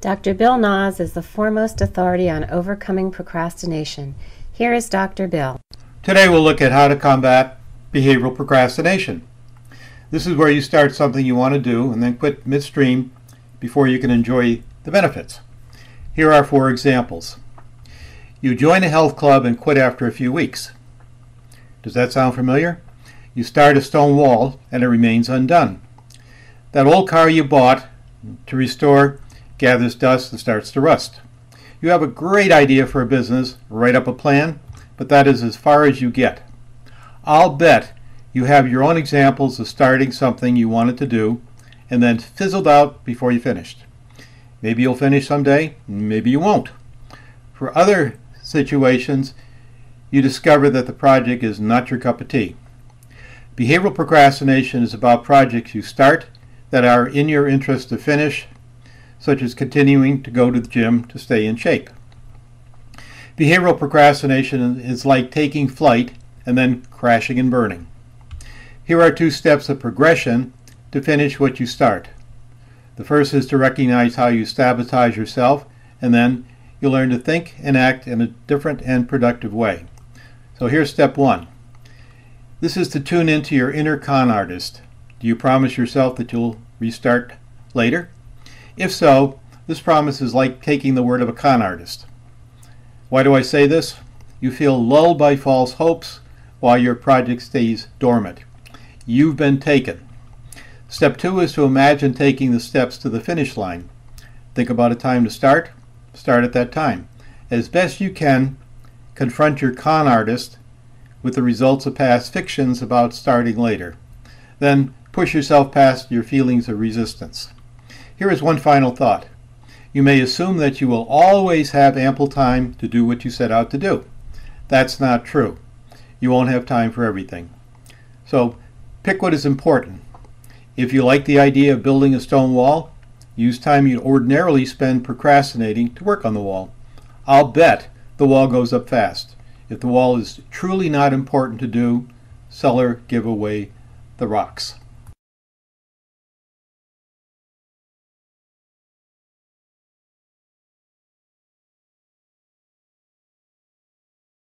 Dr. Bill Nas is the foremost authority on overcoming procrastination. Here is Dr. Bill. Today we'll look at how to combat behavioral procrastination. This is where you start something you want to do and then quit midstream before you can enjoy the benefits. Here are 4 examples. You join a health club and quit after a few weeks. Does that sound familiar? You start a stone wall and it remains undone. That old car you bought to restore gathers dust and starts to rust. You have a great idea for a business, write up a plan, but that is as far as you get. I'll bet you have your own examples of starting something you wanted to do and then fizzled out before you finished. Maybe you'll finish someday, maybe you won't. For other situations, you discover that the project is not your cup of tea. Behavioral procrastination is about projects you start that are in your interest to finish, such as continuing to go to the gym to stay in shape. Behavioral procrastination is like taking flight and then crashing and burning. Here are 2 steps of progression to finish what you start. The first is to recognize how you sabotage yourself, and then you'll learn to think and act in a different and productive way. So here's step 1. This is to tune into your inner con artist. Do you promise yourself that you'll restart later? If so, this promise is like taking the word of a con artist. Why do I say this? You feel lulled by false hopes while your project stays dormant. You've been taken. Step 2 is to imagine taking the steps to the finish line. Think about a time to start at that time. As best you can, confront your con artist with the results of past fictions about starting later. Then push yourself past your feelings of resistance. Here is one final thought. You may assume that you will always have ample time to do what you set out to do. That's not true. You won't have time for everything. So pick what is important. If you like the idea of building a stone wall, use time you'd ordinarily spend procrastinating to work on the wall. I'll bet the wall goes up fast. If the wall is truly not important to do, seller, give away the rocks.